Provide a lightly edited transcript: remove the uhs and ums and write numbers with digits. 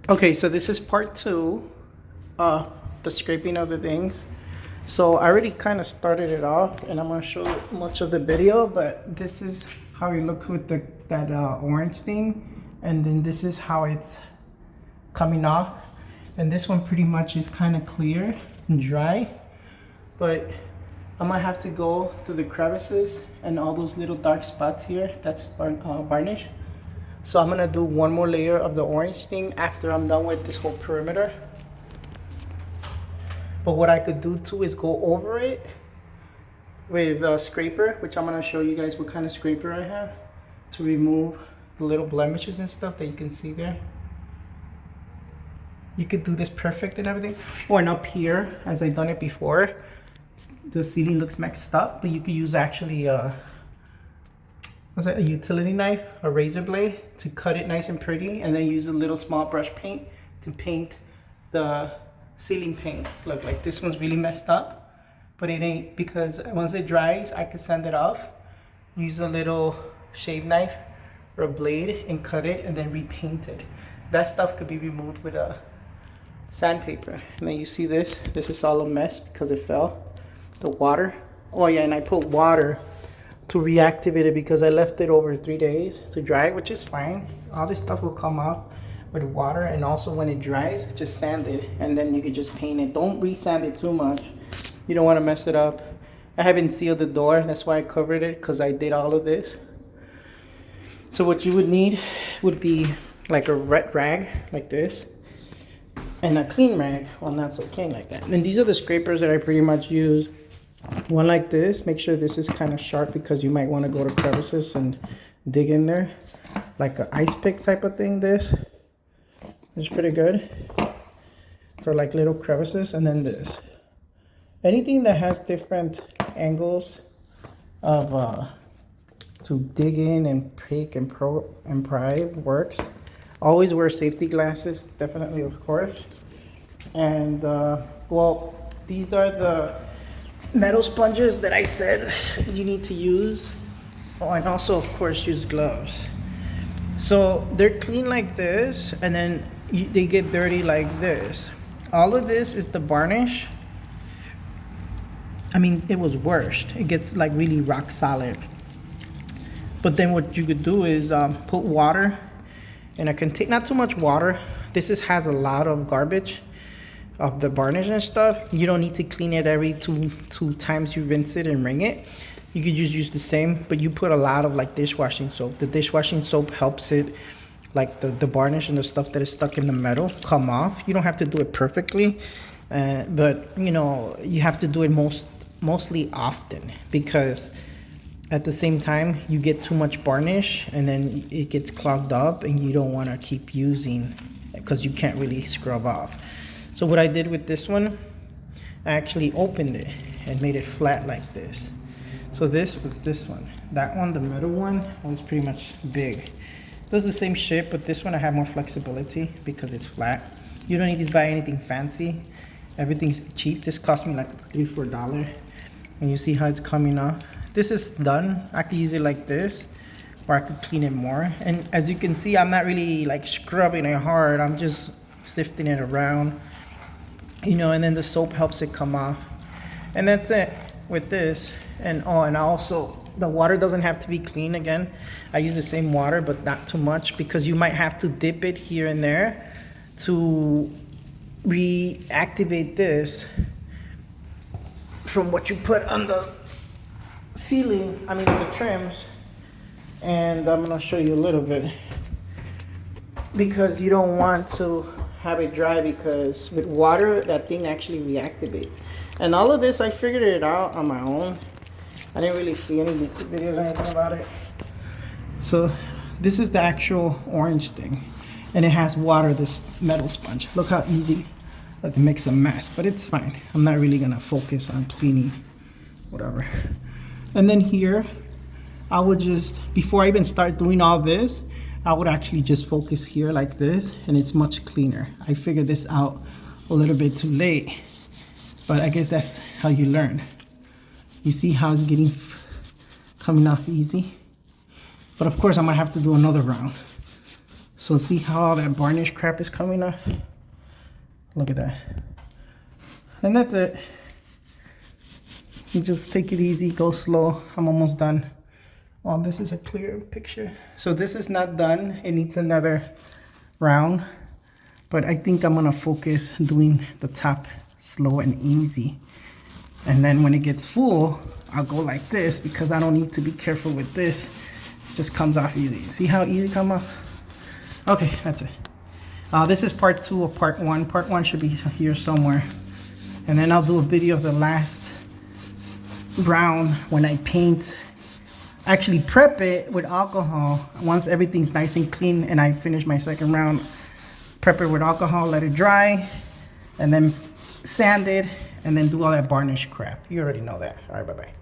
Okay, so this is part two, the scraping of the things. So I already kind of started it off, and I'm gonna show much of the video, but this is how it looks with that orange thing, and then this is how it's coming off. And this one pretty much is kind of clear and dry, but I might have to go to the crevices and all those little dark spots here. That's varnish. So I'm gonna do one more layer of the orange thing after I'm done with this whole perimeter. But what I could do too is go over it with a scraper, which I'm gonna show you guys what kind of scraper I have to remove the little blemishes and stuff that you can see there. You could do this perfect and everything. Or up here, as I've done it before, the ceiling looks messed up, but you could use actually a utility knife, a razor blade, to cut it nice and pretty, and then use a little small brush paint to paint the ceiling paint. Look, like this one's really messed up, but it ain't, because once it dries, I could sand it off, use a little shave knife or a blade and cut it and then repaint it. That stuff could be removed with a sandpaper. And then you see this is all a mess because it fell, the water. Oh yeah, and I put water to reactivate it because I left it over 3 days to dry, which is fine. All this stuff will come out with water, and also when it dries, just sand it, and then you can just paint it. Don't re-sand it too much. You don't want to mess it up. I haven't sealed the door, that's why I covered it, because I did all of this. So what you would need would be like a wet rag like this, and a clean rag, well, not so clean like that. And these are the scrapers that I pretty much use. One like this. Make sure this is kind of sharp because you might want to go to crevices and dig in there, like an ice pick type of thing. This is pretty good for like little crevices. And then this, anything that has different angles of to dig in and pick and pry works. Always wear safety glasses, definitely, of course. And well, these are the metal sponges that I said you need to use. Oh, and also of course use gloves. So they're clean like this, and then they get dirty like this. All of this is the varnish. I mean, it was worst. It gets like really rock solid. But then what you could do is put water in a container, not too much water. This has a lot of garbage of the varnish and stuff. You don't need to clean it every two times you rinse it and wring it. You could just use the same, but you put a lot of like dishwashing soap. The dishwashing soap helps it, like the varnish and the stuff that is stuck in the metal, come off. You don't have to do it perfectly, but you know, you have to do it mostly often, because at the same time you get too much varnish and then it gets clogged up and you don't want to keep using, because you can't really scrub off. So what I did with this one, I actually opened it and made it flat like this. So this was this one. That one, the metal one, was pretty much big. It does the same shit, but this one I have more flexibility because it's flat. You don't need to buy anything fancy. Everything's cheap. This cost me like $3-4. And you see how it's coming off. This is done. I could use it like this, or I could clean it more. And as you can see, I'm not really like scrubbing it hard. I'm just sifting it around, you know, and then the soap helps it come off. And that's it with this. And oh, and also the water doesn't have to be clean again. I use the same water, but not too much, because you might have to dip it here and there to reactivate this from what you put on the ceiling, I mean the trims. And I'm gonna show you a little bit, because you don't want to have it dry, because with water that thing actually reactivates. And all of this I figured it out on my own. I didn't really see any YouTube videos or anything about it. So this is the actual orange thing, and it has water, this metal sponge. Look how easy. Look, it makes a mess, but it's fine. I'm not really gonna focus on cleaning whatever. And then here I would just, before I even start doing all this, I would actually just focus here like this, and it's much cleaner. I figured this out a little bit too late, but I guess that's how you learn. You see how it's getting coming off easy? But of course, I'm gonna have to do another round. So see how all that varnish crap is coming off? Look at that. And that's it. You just take it easy, go slow. I'm almost done. Oh, this is a clear picture. So this is not done. It needs another round. But I think I'm gonna focus doing the top slow and easy. And then when it gets full, I'll go like this because I don't need to be careful with this. It just comes off easy. See how easy it comes off? Okay, that's it. This is part 2 of part 1. Part 1 should be here somewhere. And then I'll do a video of the last round when I paint. Actually prep it with alcohol. Once everything's nice and clean and I finish my second round, prep it with alcohol, let it dry, and then sand it, and then do all that varnish crap. You already know that. All right, bye-bye.